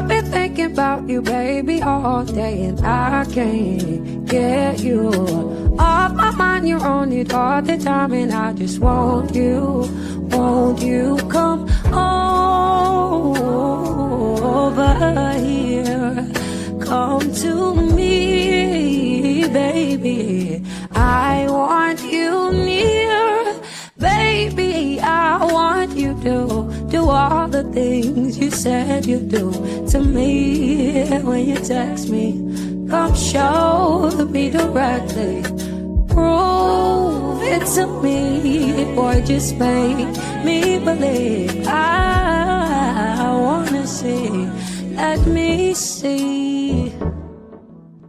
I've been thinking about you, baby, all day, and I can't get you off my mind. You're on it all the time, and I just want you. Won't you come over here? Come to me, baby. I want you near, baby. I want you to do all the things you said you'd do to me when you text me. Come show me directly, prove it to me, boy, just make me believe. I wanna see, let me see.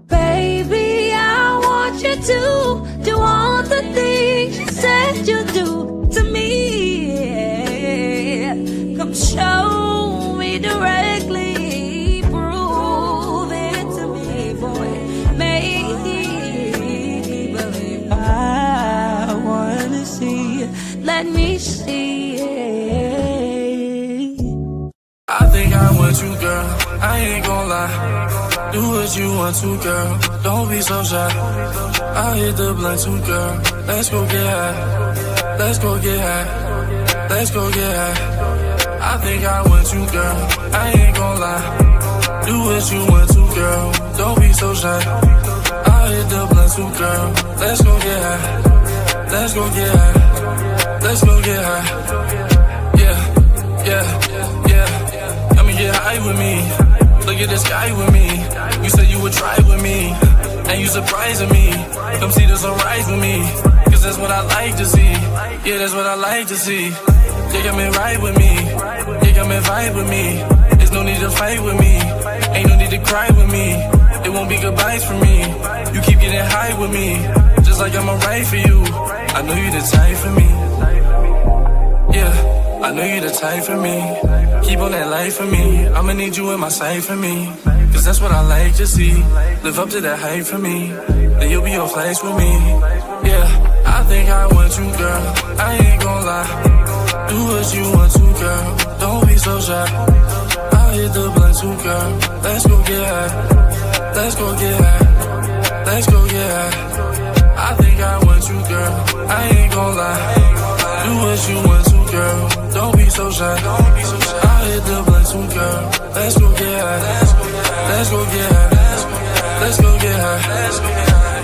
Baby, I want you to do all the things you said you'd do to me. Come show me directly, prove it to me, boy, make me believe. I wanna see, let me see. I think I want you, girl, I ain't gon' lie. Do what you want to, girl, don't be so shy. I hit the blunt too, girl, let's go get high. Let's go get high, let's go get high. I think I want you, girl, I ain't gon' lie. Do what you want to, girl, don't be so shy. I hit the blunt too, girl, let's go get high. Let's go get high, let's go get high. Yeah, yeah, yeah, come and get high with me. Look at the sky with me. You said you would try with me, and you surprising me. Come see the sunrise with me, cause that's what I like to see. Yeah, that's what I like to see. Yeah, come and ride with me. Yeah, come and vibe with me. There's no need to fight with me. Ain't no need to cry with me. It won't be goodbyes for me. You keep getting high with me, just like I'm alright for you. I know you the type for me. Yeah, I know you the type for me. Keep on that life for me. I'ma need you in my sight for me, cause that's what I like to see. Live up to that hype for me, then you'll be on flights with me. Yeah, I think I want you, girl, I ain't gon' lie. Do what you want to, girl, don't be so shy. I hit the blunt too, girl, let's go get high. Let's go get high, let's go get high. I think I want you, girl, I ain't gon' lie. Do what you want to, girl, don't be so shy. I hit the blunt too, girl, let's go get high. Let's go get high, let's go get high.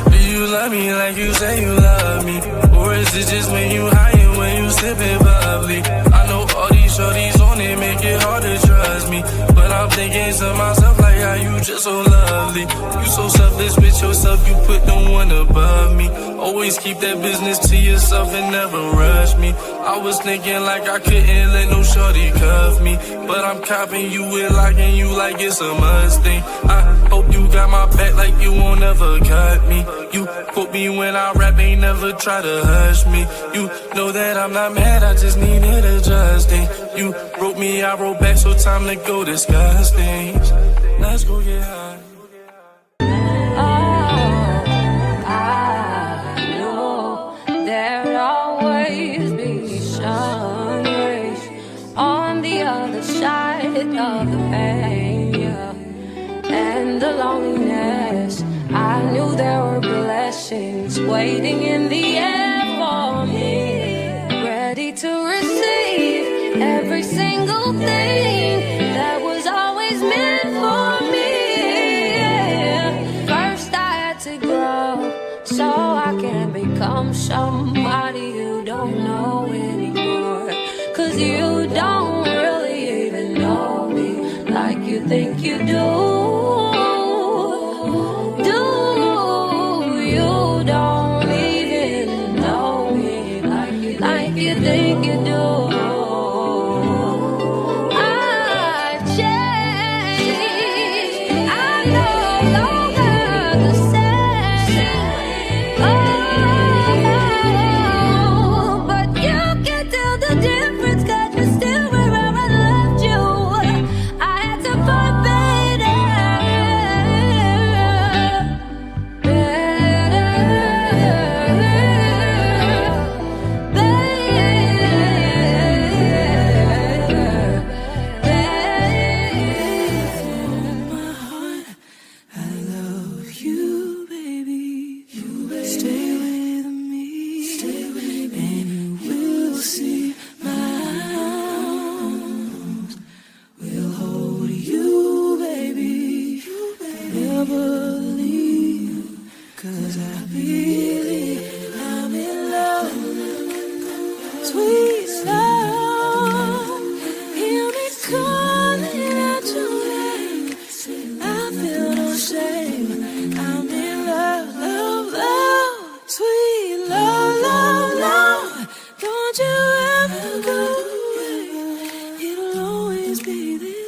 Do you love me like you say you love me? Or is it just when you high and when you sippin' bubbly? I know all these shorties on it make it hard to trust me, but I'm thinking to myself like how you just so lovely. You so selfless with yourself, you put no one above me. Always keep that business to yourself and never rush me. I was thinking like I couldn't let no shorty cuff me, but I'm copping you with locking you like it's a must thing. I hope you got my back like you won't ever cut me. You quote me when I rap, ain't never try to hush me. You know that I'm not mad, I just needed adjusting. You wrote me, I wrote back, so time to go discuss things. Let's go get high. Of the pain, yeah, and the loneliness. I knew there were blessings waiting in the air for me, ready to receive every single thing that was always meant for me. Yeah. First I had to grow so I can become somebody you don't know anymore, cause you don't really even know me like you think you do. You don't even know me like you think you do. I've changed, I'm no longer the same. Oh, but you can tell the difference, 'cause you're still where I left you. I had to find better.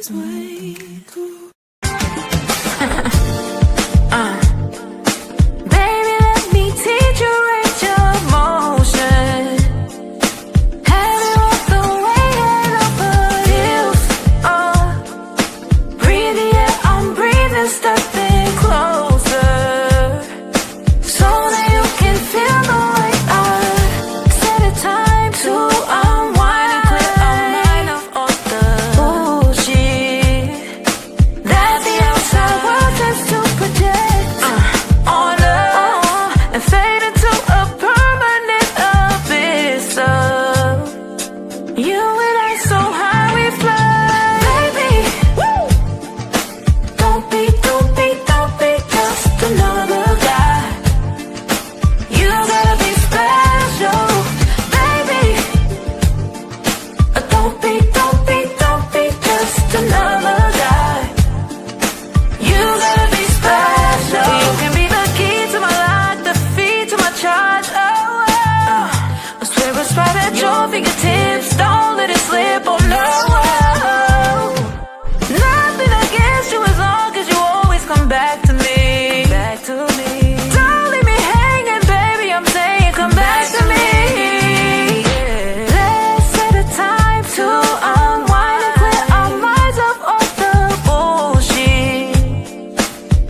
is way cool. Baby, let me teach you range of motion. Have you walk the way that up hills? Breathe the air, I'm breathing, stepping closer, so that you can feel the way I set a time to unwind and clear our mind of all the bullshit that the outside world tends to project on us and fade into a permanent abyss of you and I so high we fly. Baby, don't be just another guy. You gotta be special, baby. Don't be just another guy. You gotta be special. You can be the key to my lock, the feed to my charge. Oh, I swear it's right at your fingertips. Don't let it slip. Oh no. Nothing against you as long as you always come back to me. Back to me. Don't leave me hanging, baby. I'm saying come back to me. Let's set a time to unwind and clear our minds of all the bullshit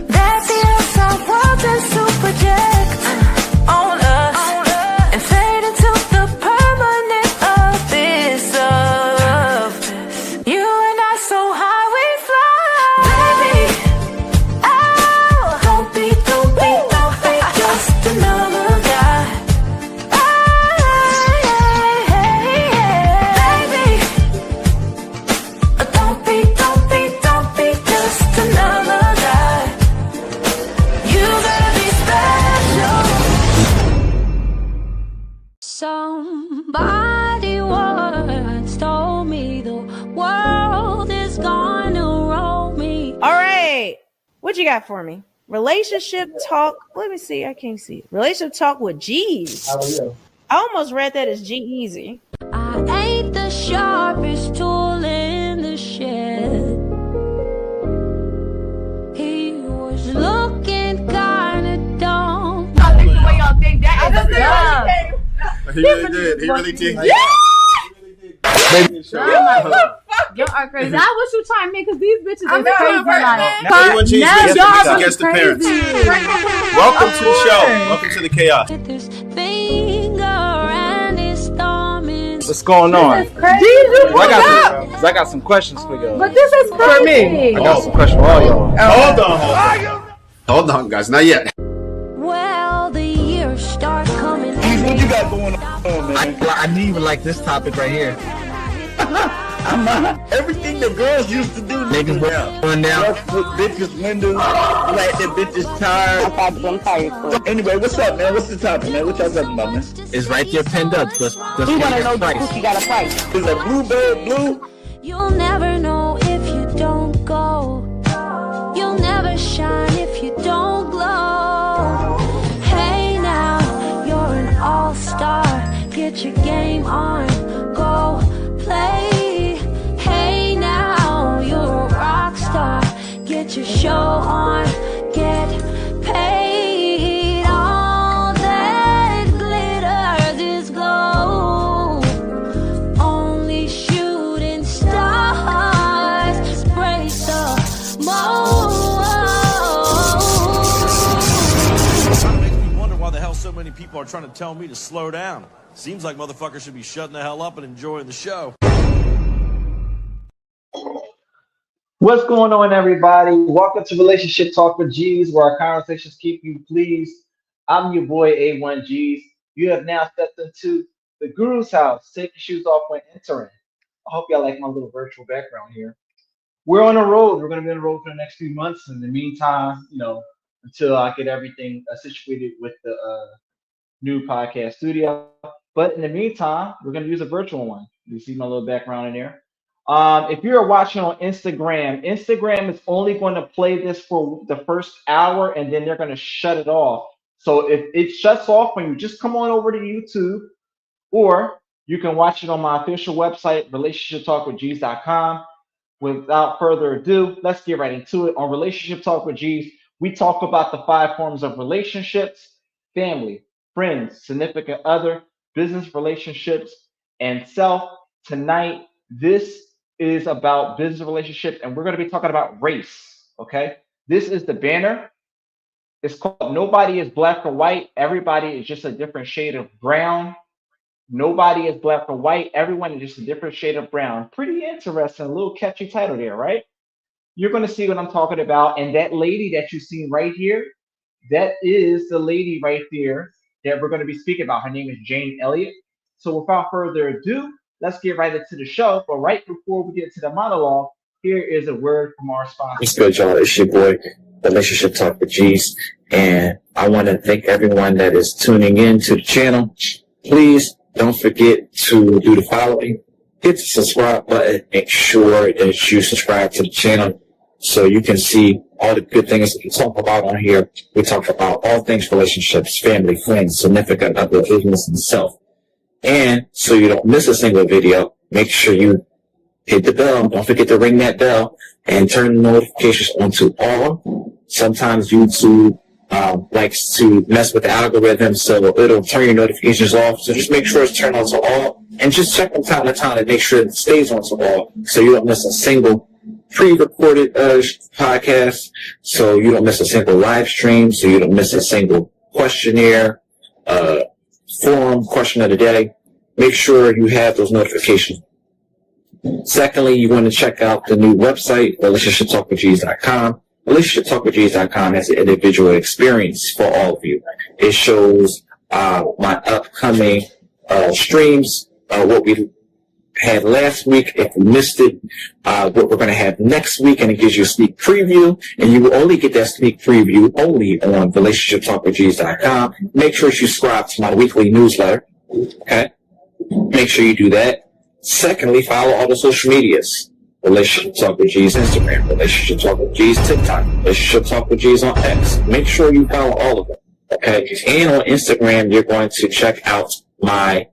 that the outside world tends to project on us and fade into the permanent abyss of you and I so high we fly. Baby, oh, don't be just another guy. Baby, don't be just another guy. You gotta be special. Somebody once told me the world is gonna roll me. All right. What you got for me? Relationship talk. Let me see. I can't see. Relationship talk with G's. I almost read that as G-Easy. I ain't the sharpest tool in the shed. He was looking kinda dumb. I think the way y'all think that is dumb. He really did. He really did. Y'all are crazy. I wish you chime in because these bitches is know, crazy. first, Like, man. Now everyone changes now the y'all guest, are guest appearance. crazy. Welcome to the show. Welcome to the chaos. With his finger and his thumb in. What's going on? This is crazy. I got some questions for y'all. But this is crazy. I got some questions for all y'all. Hold on, guys. Not yet. Well, the years start coming. What you got going on, man? I didn't even like this topic right here. Everything the girls used to do, Niggas now. going down. Put bitches' windows, like the bitches' tires. So anyway, what's up, man? What's the topic, man? What y'all talking about, man? It's right there pinned up. Just We want to know price. if you got a price. Is a bluebird blue? You'll never know if you don't go. You'll never shine if you don't glow. Hey now, you're an all-star. Get your game on, go play. Hey now, you're a rock star. Get your show on, get paid. All that glitters is gold. Only shooting stars break the mold. It makes me wonder why the hell so many people are trying to tell me to slow down. Seems like motherfuckers should be shutting the hell up and enjoying the show. What's going on, everybody? Welcome to Relationship Talk with G's, where our conversations keep you pleased. I'm your boy A1G's. You have now stepped into the Guru's house. Take your shoes off when entering. I hope y'all like my little virtual background here. We're on the road. We're going to be on the road for the next few months. In the meantime, until I get everything situated with the new podcast studio. But in the meantime, we're going to use a virtual one. You see my little background in there. If you're watching on Instagram is only going to play this for the first hour, and then they're going to shut it off. So if it shuts off when you just come on over to YouTube, or you can watch it on my official website, relationshiptalkwithgs.com, without further ado, let's get right into it. On Relationship Talk with G's, we talk about the 5 forms of relationships: family, friends, significant other, business relationships, and self. Tonight, this is about business relationships, and we're going to be talking about race. Okay, this is the banner. It's called Nobody is Black or White. Everybody is just a different shade of brown. Nobody is black or white. Everyone is just a different shade of brown. Pretty interesting. A little catchy title there, right? You're going to see what I'm talking about. And that lady that you see right here, that is the lady right there that we're going to be speaking about. Her name is Jane Elliott. So without further ado, let's get right into the show. But right before we get to the monologue, here is a word from our sponsor. What's good, y'all? It's your boy, Relationship Talk with G's. And I want to thank everyone that is tuning in to the channel. Please don't forget to do the following. Hit the subscribe button. Make sure that you subscribe to the channel so you can see all the good things that we talk about on here. We talk about all things relationships, family, friends, significant other, business, and self. And so you don't miss a single video, make sure you hit the bell. Don't forget to ring that bell and turn the notifications on to all. Sometimes YouTube likes to mess with the algorithm, so it'll turn your notifications off. So just make sure it's turned on to all, and just check from time to time to make sure it stays on to all, so you don't miss a single pre-recorded podcast, so you don't miss a single live stream, so you don't miss a single questionnaire, forum question of the day. Make sure you have those notifications. Secondly, you want to check out the new website, relationshiptalkwithgs.com. Relationshiptalkwithgs.com has an individual experience for all of you. It shows my upcoming streams, what we had last week, if you missed it, what we're going to have next week, and it gives you a sneak preview, and you will only get that sneak preview only on relationshiptalkwithgs.com. Make sure you subscribe to my weekly newsletter, okay? Make sure you do that. Secondly, follow all the social medias. Relationship Talk with G's Instagram, Relationship Talk with G's TikTok, Relationship Talk with G's on X. Make sure you follow all of them, okay? And on Instagram, you're going to check out my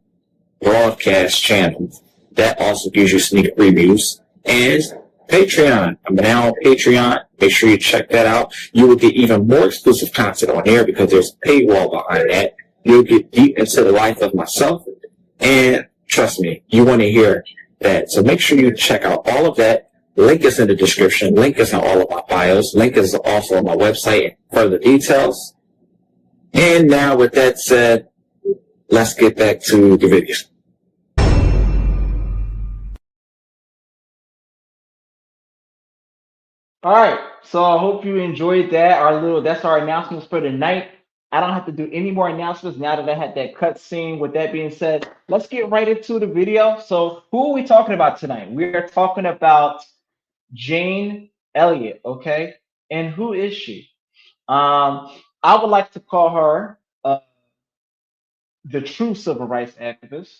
broadcast channel. That also gives you sneak previews. And Patreon. I'm now on Patreon. Make sure you check that out. You will get even more exclusive content on there because there's a paywall behind that. You'll get deep into the life of myself. And trust me, you want to hear that. So make sure you check out all of that. Link is in the description. Link is in all of my bios. Link is also on my website and further details. And now with that said, let's get back to the video. All right, so I hope you enjoyed that. That's our announcements for the night. I don't have to do any more announcements now that I had that cut scene. With that being said, let's get right into the video. So who are we talking about tonight? We are talking about Jane Elliott, okay? And who is she? I would like to call her the true civil rights activist.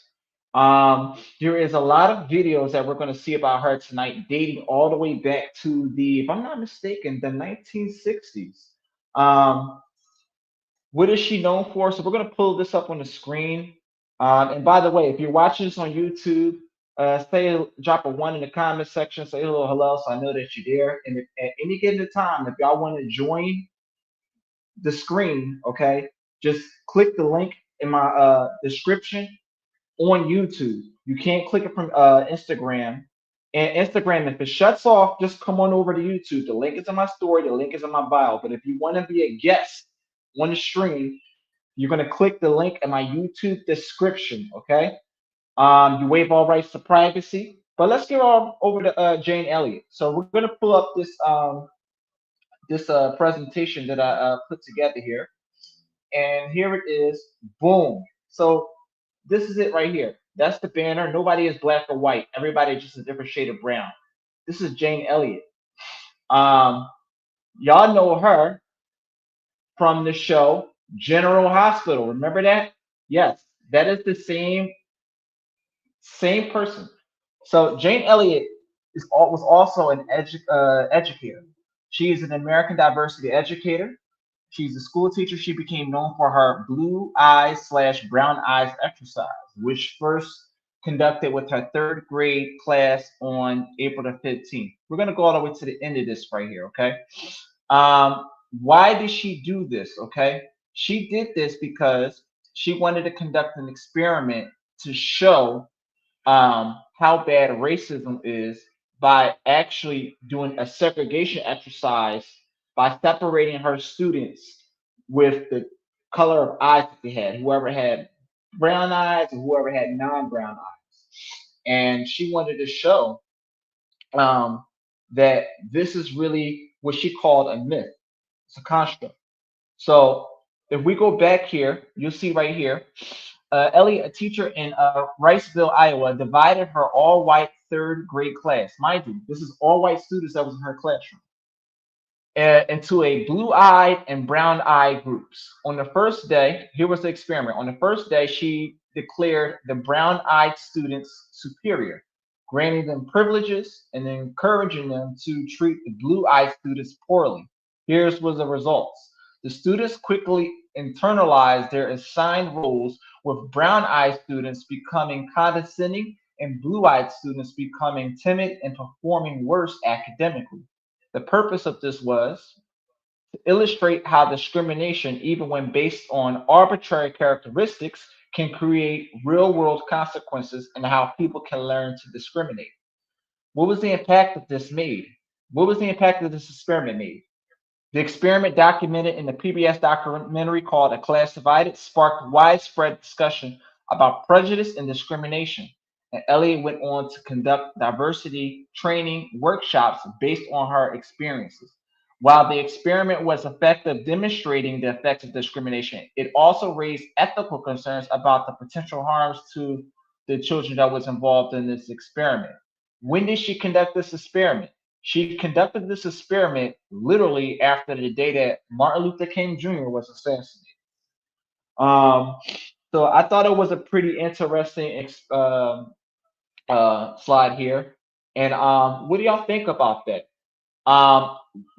There is a lot of videos that we're going to see about her tonight, dating all the way back to if I'm not mistaken, the 1960s. What is she known for? So we're going to pull this up on the screen. And by the way, if you're watching this on YouTube, drop a 1 in the comment section, say a little hello so I know that you're there. And if at any given time, if y'all want to join the screen, okay, just click the link in my description on YouTube. You can't click it from Instagram. And Instagram, if it shuts off, just come on over to YouTube. The link is in my story. The link is in my bio. But if you want to be a guest on the stream, you're going to click the link in my YouTube description, okay? You waive all rights to privacy. But let's get over to Jane Elliott. So we're going to pull up this presentation that I put together here. And here it is. Boom. So this is it right here. That's the banner. Nobody is black or white. Everybody is just a different shade of brown. This is Jane Elliott. Y'all know her from the show General Hospital. Remember that? Yes, that is the same person. So Jane Elliott was also an educator. She is an American diversity educator. She's a school teacher. She became known for her blue eyes / brown eyes exercise, which first conducted with her third grade class on April the 15th. We're going to go all the way to the end of this right here, okay? Why did she do this, okay? She did this because she wanted to conduct an experiment to show how bad racism is by actually doing a segregation exercise by separating her students with the color of eyes that they had, whoever had brown eyes and whoever had non-brown eyes. And she wanted to show that this is really what she called a myth. It's a construct. So if we go back here, you'll see right here, Elliott, a teacher in Riceville, Iowa, divided her all-white third grade class. Mind you, this is all-white students that was in her classroom, into a blue-eyed and brown-eyed groups. On the first day, here was the experiment. On the first day, she declared the brown-eyed students superior, granting them privileges and encouraging them to treat the blue-eyed students poorly. Here's was the results. The students quickly internalized their assigned roles, with brown-eyed students becoming condescending and blue-eyed students becoming timid and performing worse academically. The purpose of this was to illustrate how discrimination, even when based on arbitrary characteristics, can create real-world consequences and how people can learn to discriminate. What was the impact of this made? What was the impact of this experiment made? The experiment, documented in the PBS documentary called A Class Divided, sparked widespread discussion about prejudice and discrimination. And Elliott went on to conduct diversity training workshops based on her experiences. While the experiment was effective demonstrating the effects of discrimination, it also raised ethical concerns about the potential harms to the children that was involved in this experiment. When did she conduct this experiment? She conducted this experiment literally after the day that Martin Luther King Jr. was assassinated. So I thought it was a pretty interesting slide here. And what do y'all think about that?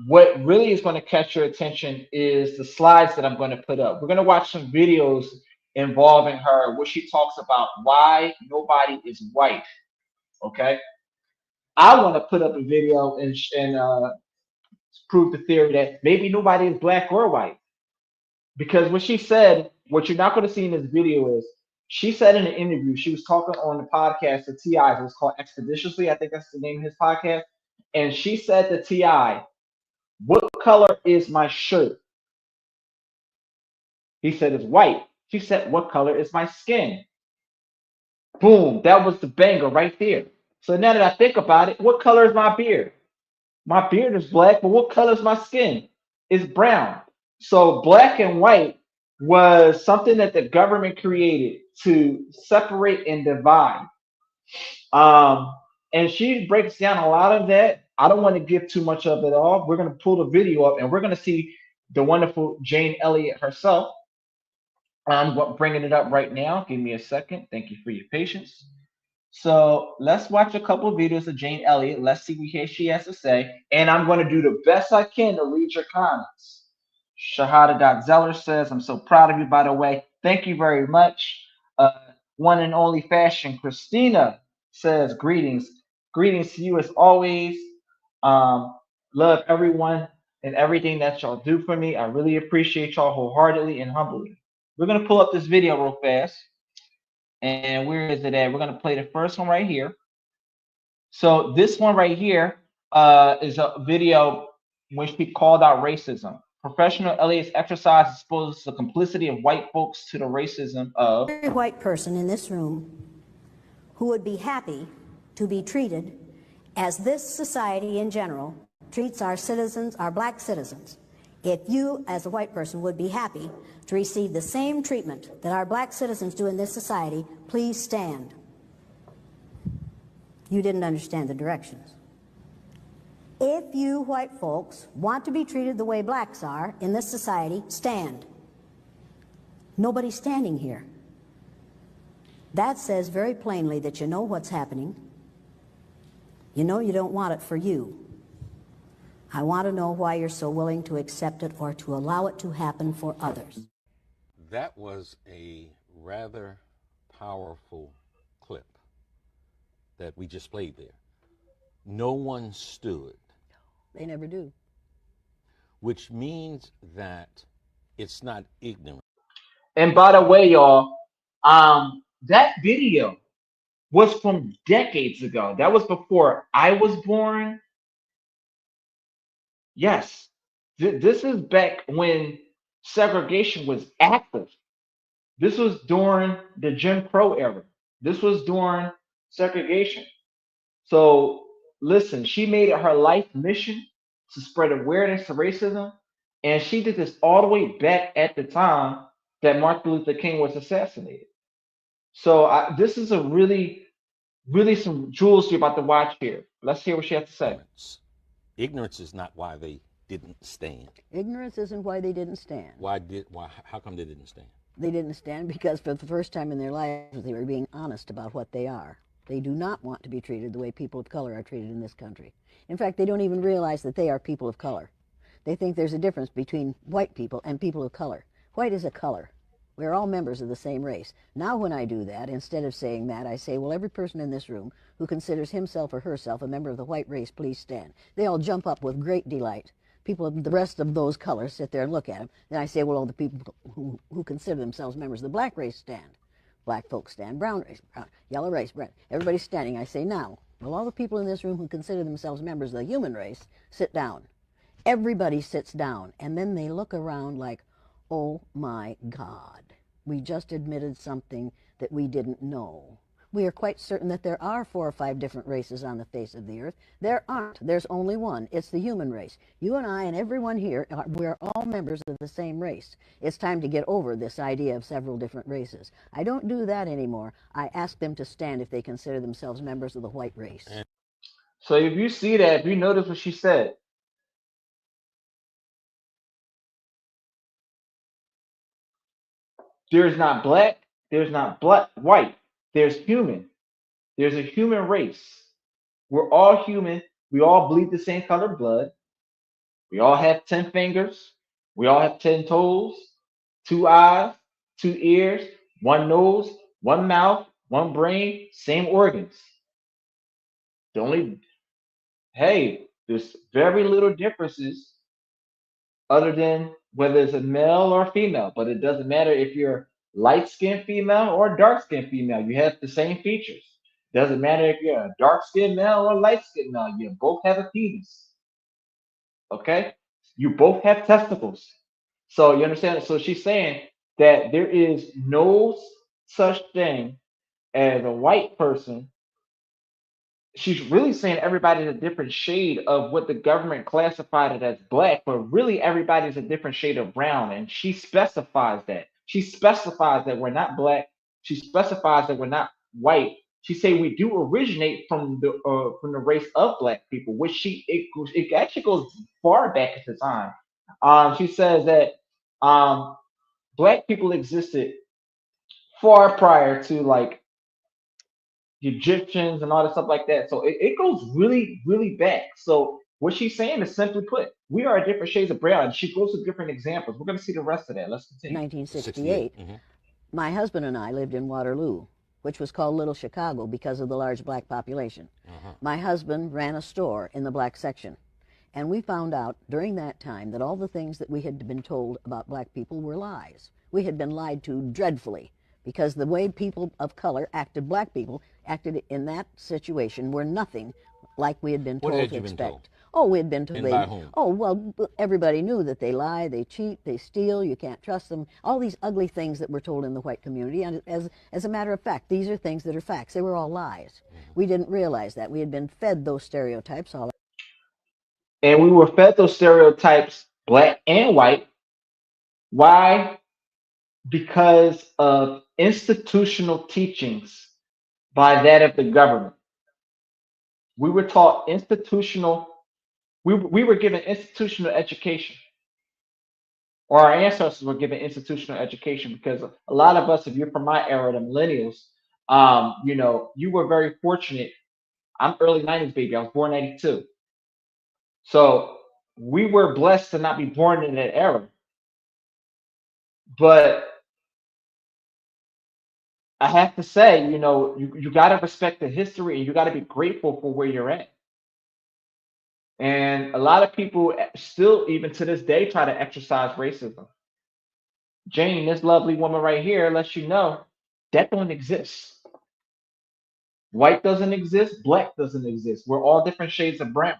What really is going to catch your attention is the slides that I'm going to put up. We're going to watch some videos involving her where she talks about why nobody is white. Okay. I want to put up a video and prove the theory that maybe nobody is black or white. Because what she said, what you're not going to see in this video is, she said in an interview, she was talking on the podcast to T.I. It was called Expeditiously. I think that's the name of his podcast. And she said to T.I., "What color is my shirt?" He said, "It's white." She said, "What color is my skin?" Boom. That was the banger right there. So now that I think about it, what color is my beard? My beard is black, but what color is my skin? It's brown. So black and white was something that the government created to separate and divide. And she breaks down a lot of that. I don't want to give too much of it all. We're going to pull the video up and we're going to see the wonderful Jane Elliott herself. I'm bringing it up right now. Give me a second. Thank you for your patience. So let's watch a couple of videos of Jane Elliott. Let's see what she has to say. And I'm going to do the best I can to read your comments. Shahada.Zeller says, "I'm so proud of you, by the way. Thank you very much." One and only fashion, Christina, says, "Greetings. Greetings to you as always. Love everyone and everything that y'all do for me. I really appreciate y'all wholeheartedly and humbly." We're going to pull up this video real fast. And where is it at? We're going to play the first one right here. So this one right here is a video when she called out racism. Professional Elliott's exercise exposes the complicity of white folks to the racism of... Every white person in this room who would be happy to be treated as this society in general treats our citizens, our black citizens. If you, as a white person, would be happy to receive the same treatment that our black citizens do in this society, please stand. You didn't understand the directions. If you white folks want to be treated the way blacks are in this society, stand. Nobody's standing here. That says very plainly that you know what's happening. You know you don't want it for you. I want to know why you're so willing to accept it or to allow it to happen for others. That was a rather powerful clip. that we just played there, no one stood. They never do. Which means that it's not ignorant. And by the way, y'all, that video was from decades ago. That was before I was born. Yes. This is back when segregation was active. This was during the Jim Crow era. This was during segregation. So listen, she made it her life mission to spread awareness to racism, and she did this all the way back at the time that Martin Luther King was assassinated. So this is a really, really some jewels you're about to watch here. Let's hear what she has to say. Ignorance is not why they didn't stand. Ignorance isn't why they didn't stand. How come they didn't stand? They didn't stand because for the first time in their lives they were being honest about what they are. They do not want to be treated the way people of color are treated in this country. In fact, they don't even realize that they are people of color. They think there's a difference between white people and people of color. White is a color. We're all members of the same race. Now when I do that, instead of saying that, I say, well, every person in this room who considers himself or herself a member of the white race, please stand. They all jump up with great delight. People of the rest of those colors sit there and look at them. Then I say, well, all the people who consider themselves members of the black race stand. Black folks stand, brown race, brown, yellow race, brown. Everybody's standing. I say, now, will all the people in this room who consider themselves members of the human race sit down? Everybody sits down, and then they look around like, oh my God, we just admitted something that we didn't know. We are quite certain that there are 4 or 5 different races on the face of the earth. There aren't. There's only one. It's the human race. You and I and everyone here, we're all members of the same race. It's time to get over this idea of several different races. I don't do that anymore. I ask them to stand if they consider themselves members of the white race. So if you see that, if you notice what she said, there's not black, there's not white, there's human. There's a human race. We're all human. We all bleed the same colored blood. We all have 10 fingers. We all have 10 toes, 2 eyes, 2 ears, 1 nose, 1 mouth, 1 brain, same organs. There's very little differences other than whether it's a male or female, but it doesn't matter if you're light-skinned female or dark-skinned female. You have the same features. Doesn't matter if you're a dark-skinned male or light-skinned male. You both have a penis. Okay? You both have testicles. So you understand? So she's saying that there is no such thing as a white person. She's really saying everybody's a different shade of what the government classified it as black, but really everybody's a different shade of brown. And she specifies that. She specifies that we're not black. She specifies that we're not white. She say we do originate from the race of black people, which it actually goes far back into time. She says that black people existed far prior to like the Egyptians and all that stuff like that. So it goes really, really back. So what she's saying is simply put, we are different shades of brown. And she goes to different examples. We're going to see the rest of that. Let's continue. 1968, my husband and I lived in Waterloo, which was called Little Chicago because of the large black population. My husband ran a store in the black section. And we found out during that time that all the things that we had been told about black people were lies. We had been lied to dreadfully because the way people of color acted, black people acted in that situation were nothing like we had been told to expect. Oh, we had been told. By whom? Oh, well, everybody knew that they lie, they cheat, they steal, you can't trust them. All these ugly things that were told in the white community. And as a matter of fact, these are things that are facts. They were all lies. We didn't realize that. We had been fed those stereotypes all. And we were fed those stereotypes, black and white. Why? Because of institutional teachings by that of the government. We were taught we were given institutional education, or our ancestors were given institutional education, because a lot of us, if you're from my era, the millennials, you were very fortunate. I'm early 90s baby. I was born 92. So we were blessed to not be born in that era. But I have to say, you got to respect the history and you got to be grateful for where you're at. And a lot of people still, even to this day, try to exercise racism. Jane, this lovely woman right here, lets you know that don't exist. White doesn't exist, black doesn't exist. We're all different shades of brown.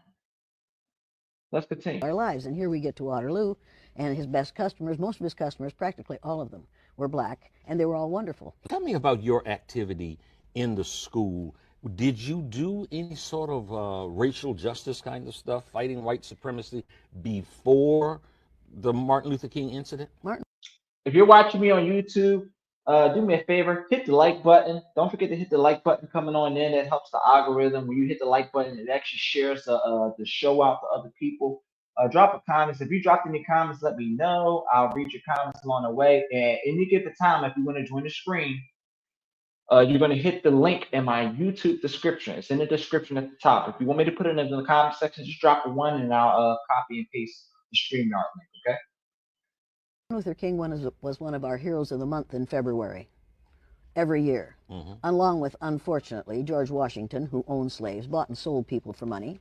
Let's continue. Our lives, and here we get to Waterloo, and his best customers, most of his customers, practically all of them, were black, and they were all wonderful. Tell me about your activity in the school. Did you do any sort of racial justice kind of stuff, fighting white supremacy, before the Martin Luther King incident? If you're watching me on YouTube, do me a favor, hit the like button. Don't forget to hit the like button coming on in. It helps the algorithm. When you hit the like button, it actually shares the show out to other people. Drop a comment. If you dropped any comments, let me know. I'll read your comments along the way. And any given time, if you want to join the stream, you're going to hit the link in my YouTube description. It's in the description at the top. If you want me to put it in the comment section, just drop a one and I'll copy and paste the StreamYard link, okay? Martin Luther King was one of our heroes of the month in February, every year, along with, unfortunately, George Washington, who owned slaves, bought and sold people for money,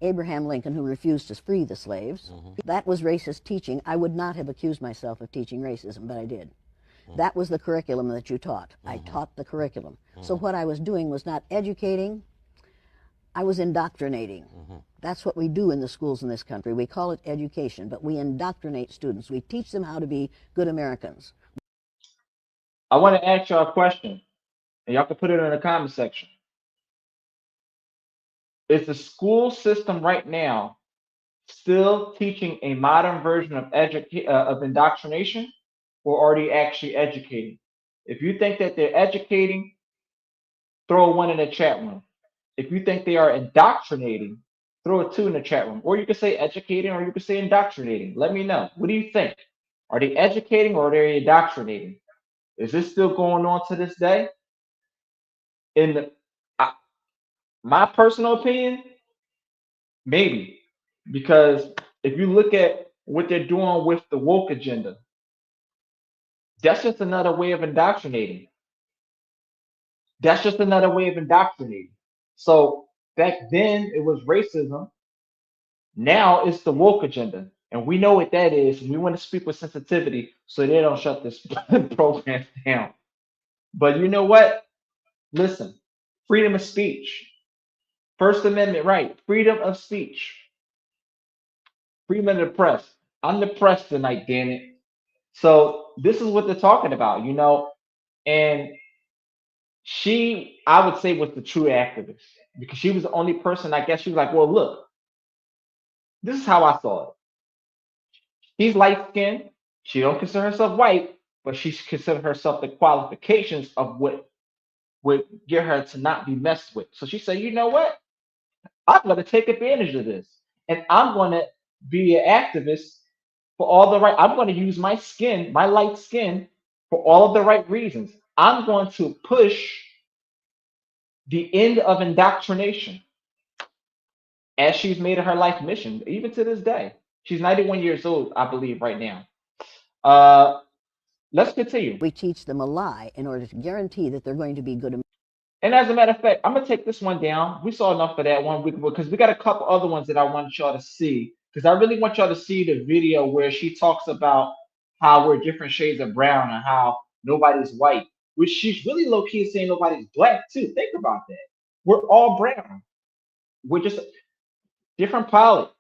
Abraham Lincoln, who refused to free the slaves. That was racist teaching. I would not have accused myself of teaching racism, but I did. That was the curriculum that you taught. I taught the curriculum. So what I was doing was not educating, I was indoctrinating. That's what we do in the schools in this country. We call it education, but we indoctrinate students. We teach them how to be good Americans. I want to ask y'all a question, and y'all can put it in the comment section. Is the school system right now still teaching a modern version of indoctrination, or are they actually educating? If you think that they're educating, throw a one in the chat room. If you think they are indoctrinating, throw a two in the chat room. Or you could say educating, or you could say indoctrinating. Let me know. What do you think? Are they educating or are they indoctrinating? Is this still going on to this day? My personal opinion, maybe. Because if you look at what they're doing with the woke agenda, that's just another way of indoctrinating. That's just another way of indoctrinating. So back then it was racism. Now it's the woke agenda. And we know what that is. And we want to speak with sensitivity so they don't shut this program down. But you know what? Listen, freedom of speech. First Amendment right. Freedom of speech. Freedom of the press. I'm the press tonight, damn it. So this is what they're talking about, and she, I would say, was the true activist because she was the only person, I guess she was like, well, look, this is how I saw it. She's light skinned. She don't consider herself white, but she considered herself the qualifications of what would get her to not be messed with. So she said, you know what? I'm going to take advantage of this. And I'm going to be an activist for all the right. I'm going to use my skin, my light skin, for all of the right reasons. I'm going to push the end of indoctrination as she's made it her life mission, even to this day. She's 91 years old, I believe, right now. Let's continue. We teach them a lie in order to guarantee that they're going to be good. And as a matter of fact, I'm going to take this one down. We saw enough of that one because we got a couple other ones that I want y'all to see. Because I really want y'all to see the video where she talks about how we're different shades of brown and how nobody's white, which she's really low-key saying nobody's black too. Think about that. We're all brown. We're just different palette,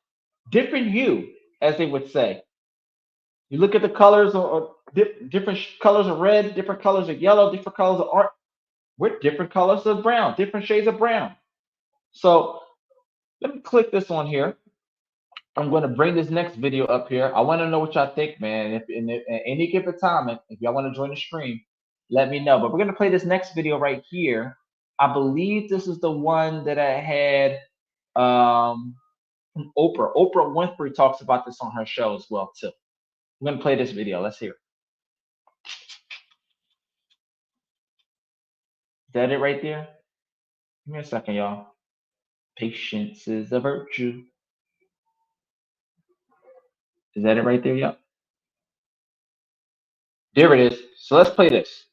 different hue, as they would say. You look at the colors or different colors of red, different colors of yellow, different colors of orange. We're different colors of brown, different shades of brown. So let me click this on here. I'm going to bring this next video up here. I want to know what y'all think, man. If at any given time, if y'all want to join the stream, let me know. But we're going to play this next video right here. I believe this is the one that I had from Oprah. Oprah Winfrey talks about this on her show as well, too. I'm going to play this video. Let's hear it. Is that it right there? Give me a second, y'all. Patience is a virtue. Is that it right there? Yep. There it is. So let's play this.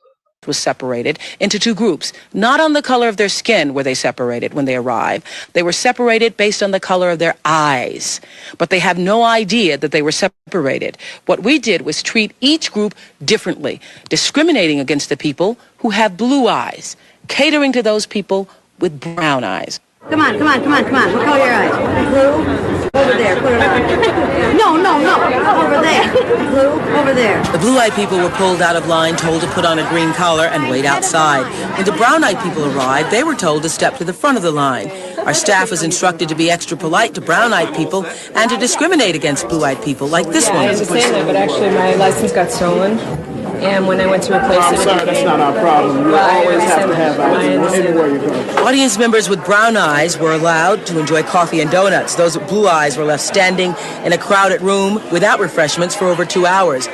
was separated into two groups. Not on the color of their skin were they separated when they arrived. They were separated based on the color of their eyes. But they have no idea that they were separated. What we did was treat each group differently, discriminating against the people who have blue eyes, catering to those people with brown eyes. Come on, come on, come on, come on. What color are your eyes? Blue? Over there. Put it on. No, no, no. Over there. Blue? Over there. The blue-eyed people were pulled out of line, told to put on a green collar and wait outside. When the brown-eyed people arrived, they were told to step to the front of the line. Our staff was instructed to be extra polite to brown-eyed people and to discriminate against blue-eyed people like this one. I understand that, but actually my license got stolen. And when I went to replace it, sorry, that's not our problem. You always have to have eyes anywhere you go. Audience members with brown eyes were allowed to enjoy coffee and donuts. Those with blue eyes were left standing in a crowded room without refreshments for over 2 hours.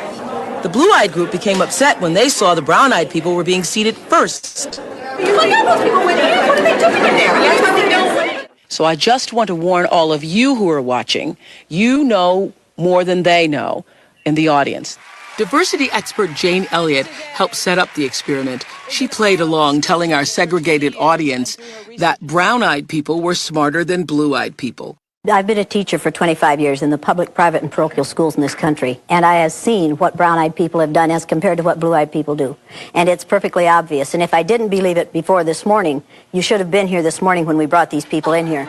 The blue-eyed group became upset when they saw the brown-eyed people were being seated first. Look at those people with you. What are they doing in there? So I just want to warn all of you who are watching, you know more than they know in the audience. Diversity expert Jane Elliott helped set up the experiment. She played along, telling our segregated audience that brown-eyed people were smarter than blue-eyed people. I've been a teacher for 25 years in the public, private, and parochial schools in this country, and I have seen what brown-eyed people have done as compared to what blue-eyed people do. And it's perfectly obvious. And if I didn't believe it before this morning, you should have been here this morning when we brought these people in here.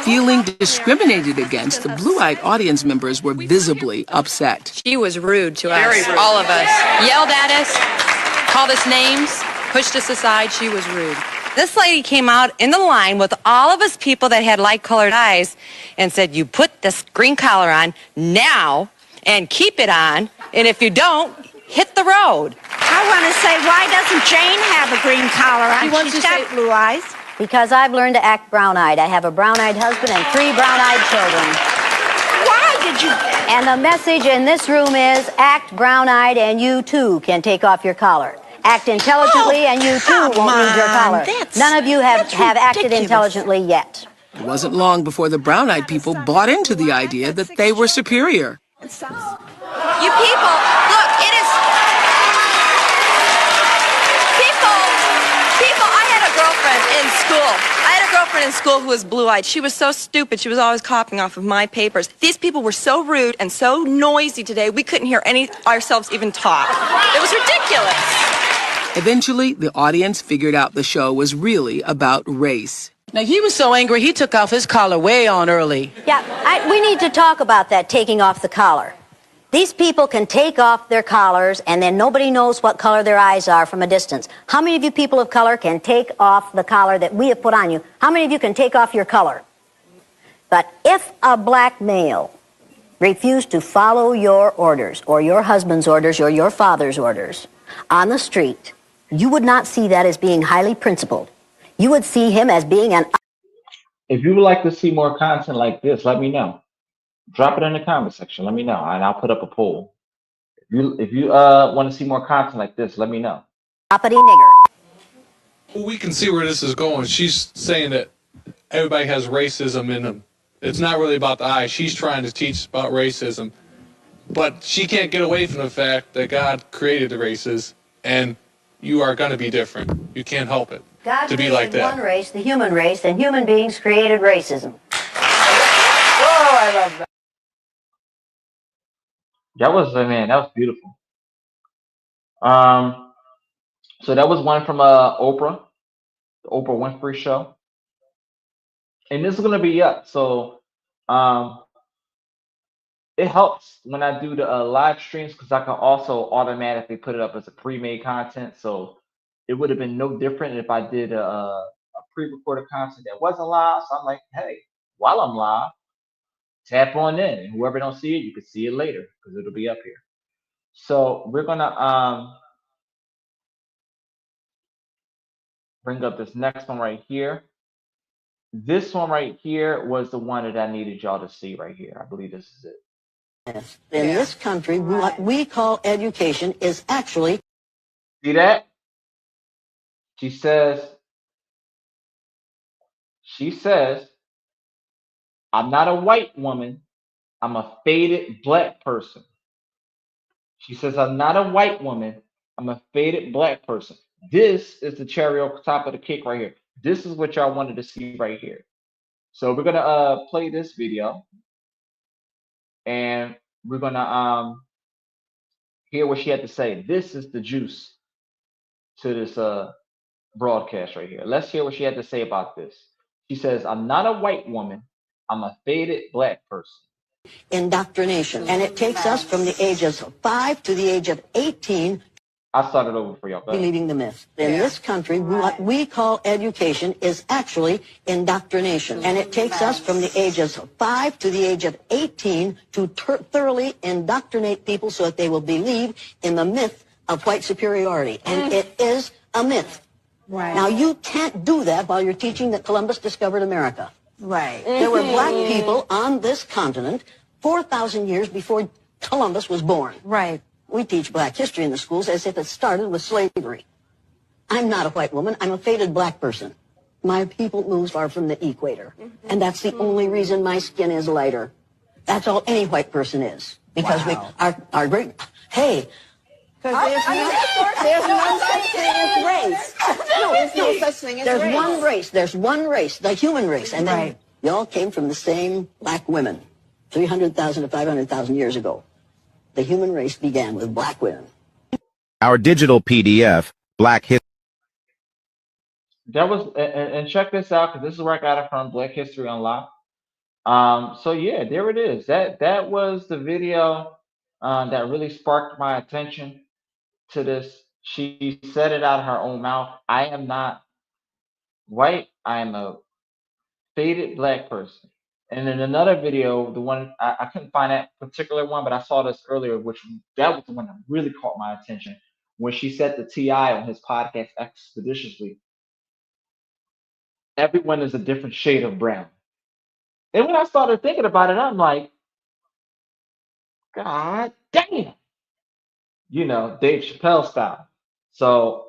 Feeling discriminated against, the blue-eyed audience members were visibly upset. She was rude to us, all of us. Yelled at us, called us names, pushed us aside. She was rude. This lady came out in the line with all of us people that had light-colored eyes and said, you put this green collar on now and keep it on, and if you don't, hit the road. I want to say, why doesn't Jane have a green collar on? She's got blue eyes. Because I've learned to act brown-eyed. I have a brown-eyed husband and 3 brown-eyed children. Why did you? And the message in this room is, act brown-eyed and you too can take off your collar. Act intelligently and you too won't need your collar. None of you have acted intelligently yet. It wasn't long before the brown-eyed people bought into the idea that they were superior. You people, look, it is... People, I had a girlfriend in school. I had a girlfriend in school who was blue-eyed. She was so stupid. She was always copying off of my papers. These people were so rude and so noisy today, we couldn't hear ourselves even talk. It was ridiculous. Eventually, the audience figured out the show was really about race. Now, he was so angry, he took off his collar way on early. Yeah, we need to talk about that, taking off the collar. These people can take off their collars, and then nobody knows what color their eyes are from a distance. How many of you people of color can take off the collar that we have put on you? How many of you can take off your color? But if a black male refused to follow your orders, or your husband's orders, or your father's orders on the street, you would not see that as being highly principled. You would see him as being an... If you would like to see more content like this, let me know. Drop it in the comment section. Let me know, and I'll put up a poll. If you want to see more content like this, let me know. Uppity nigger. Well, we can see where this is going. She's saying that everybody has racism in them. It's not really about the eye. She's trying to teach about racism. But she can't get away from the fact that God created the races, and you are going to be different. You can't help it to be like that. God created one race, the human race, and human beings created racism. Oh, I love that. That was, man, that was beautiful. So that was one from Oprah, the Oprah Winfrey Show. And this is going to be up. So it helps when I do the live streams, because I can also automatically put it up as a pre-made content. So it would have been no different if I did a pre-recorded content that wasn't live. So I'm like, hey, while I'm live, tap on in, and whoever don't see it, you can see it later because it'll be up here. So we're gonna bring up this next one right here. This one right here was the one that I needed y'all to see right here. I believe this is it. In this country, what we call education is actually... See that? She says, I'm not a white woman. I'm a faded black person. She says, I'm not a white woman. I'm a faded black person. This is the cherry on top of the cake right here. This is what y'all wanted to see right here. So we're gonna play this video, and we're gonna hear what she had to say. This is the juice to this broadcast right here. Let's hear what she had to say about this. She says, "I'm not a white woman. I'm a faded black person." Indoctrination. And it takes us from the age of 5 to the age of 18 I started over for y'all. Go ahead. believing the myth. In this country, what we call education is actually indoctrination. And it takes us from the ages of 5 to the age of 18 to thoroughly indoctrinate people so that they will believe in the myth of white superiority. And it is a myth. Right. Now, you can't do that while you're teaching that Columbus discovered America. Right. There were black people on this continent 4,000 years before Columbus was born. Right. We teach black history in the schools as if it started with slavery. I'm not a white woman. I'm a faded black person. My people move far from the equator. And that's the only reason my skin is lighter. That's all any white person is. Because we are great. Hey. There's no such thing as race. No, there's no such thing as race. There's one race. There's one race, the human race. And then y'all came from the same black women 300,000 to 500,000 years ago. The human race began with black women. Our digital PDF, Black History. That was, and check this out, because this is where I got it from, Black History Unlocked. So yeah, there it is. That was the video that really sparked my attention to this. She said it out of her own mouth. I am not white. I am a faded black person. And in another video, the one I couldn't find that particular one, but I saw this earlier, which that was the one that really caught my attention when she said to T.I. on his podcast Expeditiously, everyone is a different shade of brown. And when I started thinking about it, I'm like, God damn. You know, Dave Chappelle style. So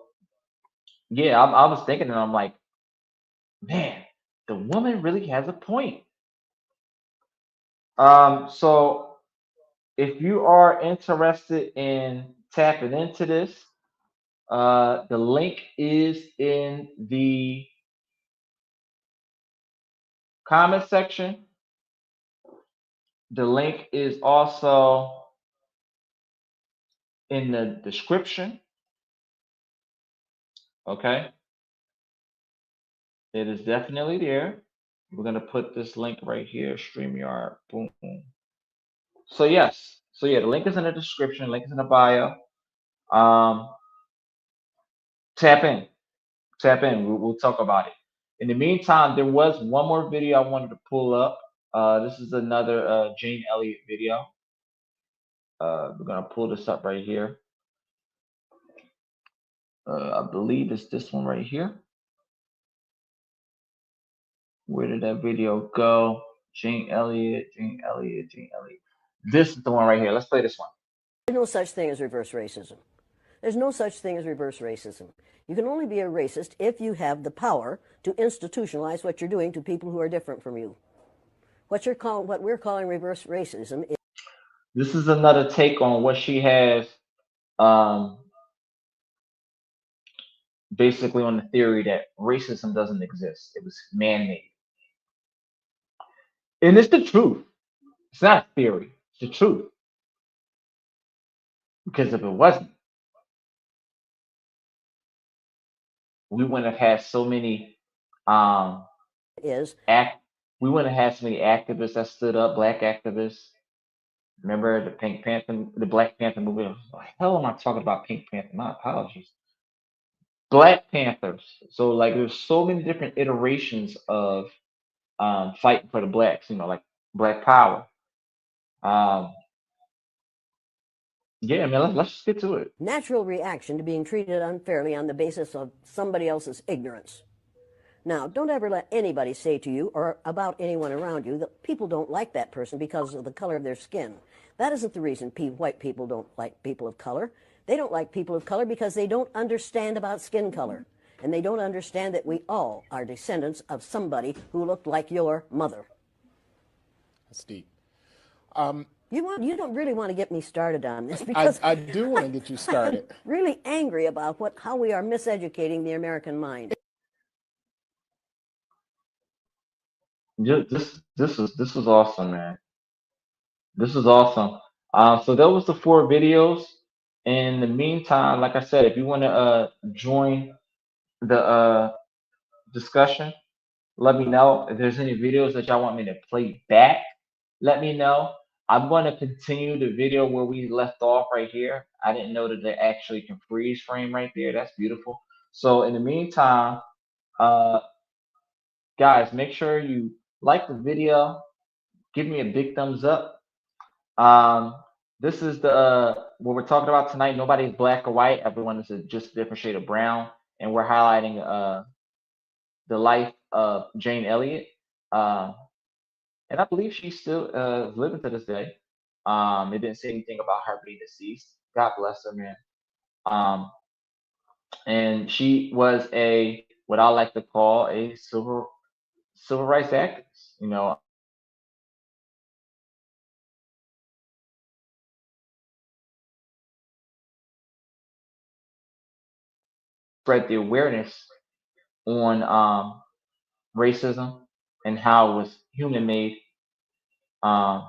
yeah, I was thinking, and I'm like, man, the woman really has a point. So if you are interested in tapping into this, the link is in the comment section. The link is also in the description. Okay. It is definitely there. We're going to put this link right here, StreamYard. Boom, boom. So yes. So yeah, the link is in the description. Link is in the bio. Tap in. Tap in. We'll talk about it. In the meantime, there was one more video I wanted to pull up. This is another Jane Elliott video. We're going to pull this up right here. I believe it's this one right here. Where did that video go? Jane Elliott, Jane Elliott, Jane Elliott. This is the one right here. Let's play this one. There's no such thing as reverse racism. There's no such thing as reverse racism. You can only be a racist if you have the power to institutionalize what you're doing to people who are different from you. What we're calling reverse racism is... This is another take on what she has, basically on the theory that racism doesn't exist. It was man-made. And it's the truth. It's not a theory. It's the truth. Because if it wasn't, we wouldn't have had so many we wouldn't have had so many activists that stood up, black activists. Remember the the Black Panther movie? What the hell am I talking about Pink Panther? My apologies. Black Panthers. So like there's so many different iterations of fighting for the blacks, you know, like Black Power. Yeah, man, let's just get to it. Natural reaction to being treated unfairly on the basis of somebody else's ignorance. Now, don't ever let anybody say to you or about anyone around you that people don't like that person because of the color of their skin. That isn't the reason white people don't like people of color. They don't like people of color because they don't understand about skin color. And they don't understand that we all are descendants of somebody who looked like your mother. That's deep. You don't really want to get me started on this because I do want to get you started. I'm really angry about how we are miseducating the American mind. This was awesome, man. This was awesome. So that was the 4 videos. In the meantime, like I said, if you want to join the discussion, let me know. If there's any videos that y'all want me to play back, let me know. I'm going to continue the video where we left off right here. I didn't know that they actually can freeze frame right there. That's beautiful. So in the meantime, uh, guys, make sure you like the video. Give me a big thumbs up. This is the what we're talking about tonight. Nobody's black or white. Everyone is just a different shade of brown, and we're highlighting the life of Jane Elliott. Uh, and I believe she's still living to this day. It didn't say anything about her being deceased. God bless her, man. Um, and she was a what I like to call a civil rights activist. You know, spread the awareness on racism and how it was human made. Um,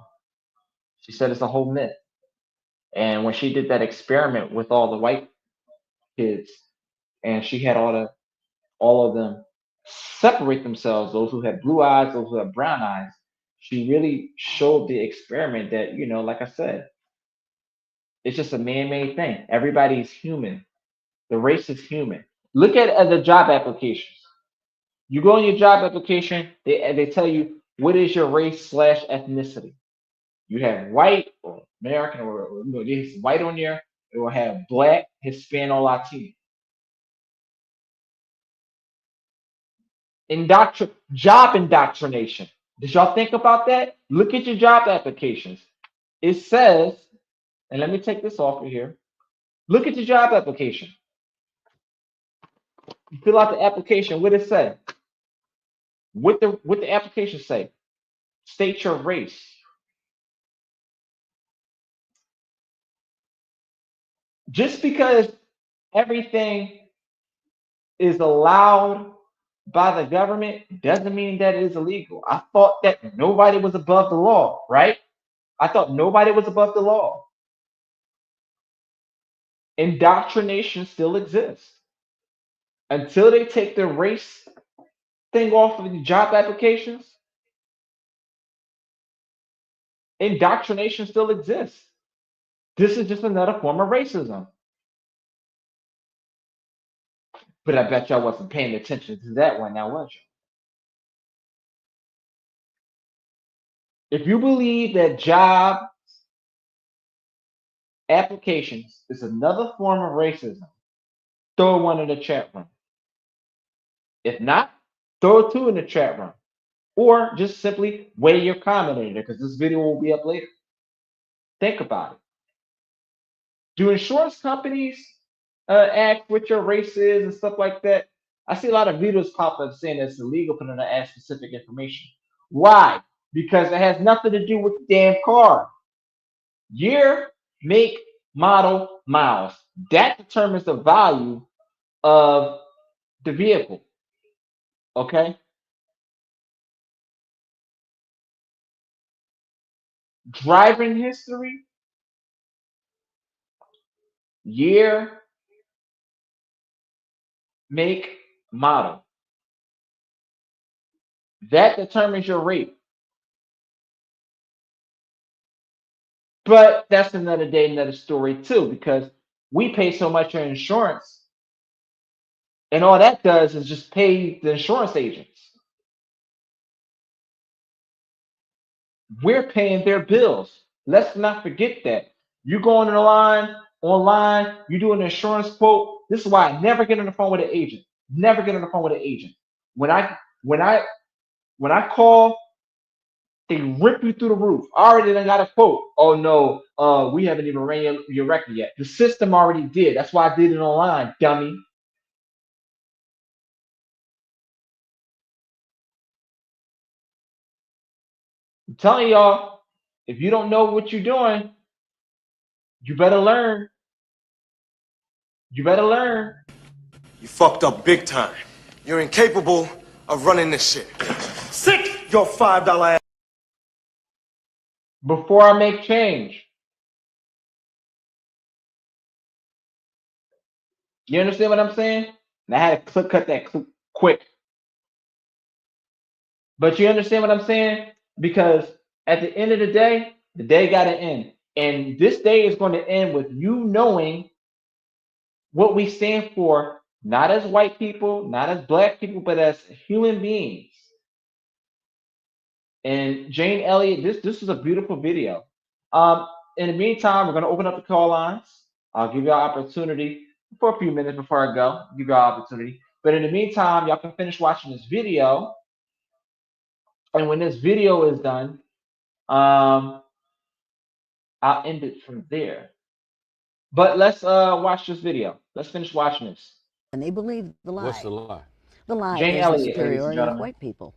she said it's a whole myth. And when she did that experiment with all the white kids, and she had all of them separate themselves, those who had blue eyes, those who had brown eyes, she really showed the experiment that, like I said, it's just a man-made thing. Everybody's human. The race is human. Look at the job applications. You go on your job application, they tell you what is your race/ethnicity. You have white or American or there's white on there. It will have black, Hispanic, or Latino. Job indoctrination. Did y'all think about that? Look at your job applications. It says, and let me take this off of here. Look at your job application. You fill out the application. What it say? What the application say? State your race. Just because everything is allowed by the government doesn't mean that it is illegal. I thought that nobody was above the law, right? I thought nobody was above the law. Indoctrination still exists. Until they take the race thing off of the job applications, indoctrination still exists. This is just another form of racism. But I bet y'all wasn't paying attention to that one now, was you? If you believe that job applications is another form of racism, throw one in the chat room. If not, throw 2 in the chat room. Or just simply weigh your comment in there because this video will be up later. Think about it. Do insurance companies ask what your race is and stuff like that? I see a lot of videos pop up saying it's illegal for them to ask specific information. Why? Because it has nothing to do with the damn car. Year, make, model, miles. That determines the value of the vehicle. Okay? Driving history, year, make, model. That determines your rate. But that's another day, another story too, because we pay so much in insurance, and all that does is just pay the insurance agents. We're paying their bills. Let's not forget that. You go on the line, online, you do an insurance quote. This is why I never get on the phone with an agent. Never get on the phone with an agent. When I call, they rip you through the roof. I already done got a quote. Oh no, we haven't even ran your record yet. The system already did. That's why I did it online, dummy. I'm telling y'all, If you don't know what you're doing, you better learn. You better learn. You fucked up big time. You're incapable of running this shit. Sit your $5 ass. Before I make change. You understand what I'm saying? And I had to cut that quick. But you understand what I'm saying? Because at the end of the day got to end. And this day is going to end with you knowing what we stand for, not as white people, not as black people, but as human beings. And Jane Elliott, this is a beautiful video. In the meantime, we're going to open up the call lines. I'll give y'all opportunity for a few minutes before I go. Give y'all opportunity. But in the meantime, y'all can finish watching this video. And when this video is done, I'll end it from there. But let's watch this video. Let's finish watching this. And they believe the lie. What's the lie? The lie Jane is Elliott, the superiority of gentlemen. white people.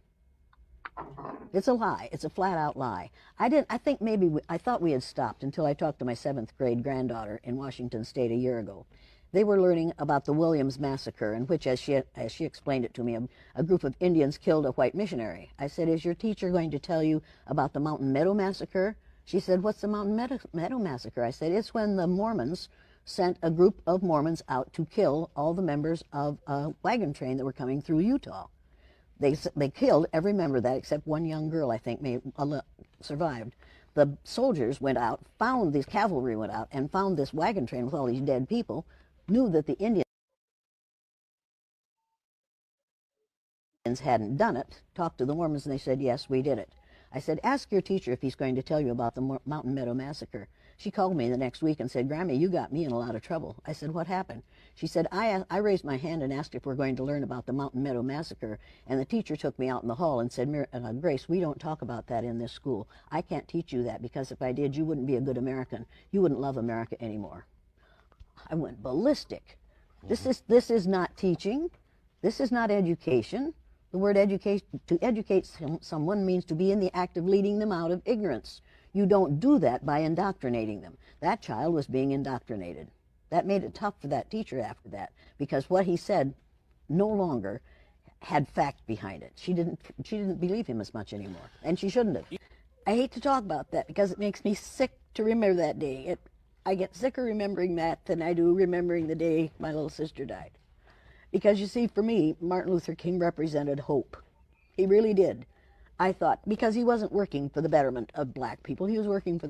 It's a lie. It's a flat-out lie. I think maybe I thought we had stopped until I talked to my 7th grade granddaughter in Washington State a year ago. They were learning about the Williams Massacre, in which, as she explained it to me, a group of Indians killed a white missionary. I said, "Is your teacher going to tell you about the Mountain Meadow Massacre?" She said, "What's the Mountain Meadow Massacre?" I said, "It's when the Mormons sent a group of Mormons out to kill all the members of a wagon train that were coming through Utah. They killed every member of that except one young girl, I think, survived. The soldiers went out, these cavalry went out, and found this wagon train with all these dead people, knew that the Indians hadn't done it, talked to the Mormons, and they said, yes, we did it. I said, ask your teacher if he's going to tell you about the Mountain Meadow Massacre. She called me the next week and said, Grammy, you got me in a lot of trouble. I said, what happened? She said, I raised my hand and asked if we're going to learn about the Mountain Meadow Massacre, and the teacher took me out in the hall and said, Grace, we don't talk about that in this school. I can't teach you that, because if I did, you wouldn't be a good American. You wouldn't love America anymore. I went ballistic. This is not teaching. This is not education. The word education, to educate someone means to be in the act of leading them out of ignorance. You don't do that by indoctrinating them. That child was being indoctrinated. That made it tough for that teacher after that, because what he said no longer had fact behind it. She didn't believe him as much anymore, and she shouldn't have. I hate to talk about that because it makes me sick to remember that day. I get sicker remembering that than I do remembering the day my little sister died. Because you see, for me, Martin Luther King represented hope. He really did. I thought, because he wasn't working for the betterment of black people, he was working for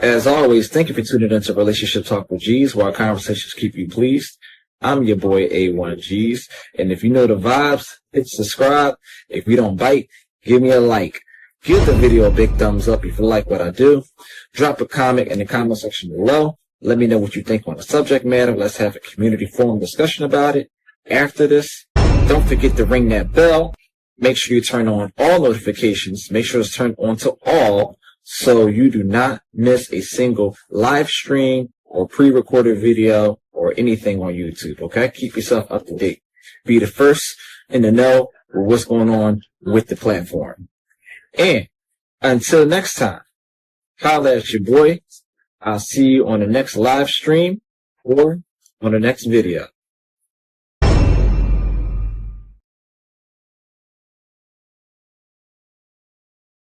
As always, thank you for tuning into Relationship Talk with G's, where our conversations keep you pleased. I'm your boy A1G's, and if you know the vibes, hit subscribe. If you don't bite, give me a like. Give the video a big thumbs up if you like what I do. Drop a comment in the comment section below. Let me know what you think on the subject matter. Let's have a community forum discussion about it. After this, don't forget to ring that bell. Make sure you turn on all notifications. Make sure it's turned on to all, so you do not miss a single live stream or pre-recorded video or anything on YouTube, okay? Keep yourself up to date. Be the first in the know with what's going on with the platform. And until next time, holla at your boy. I'll see you on the next live stream or on the next video.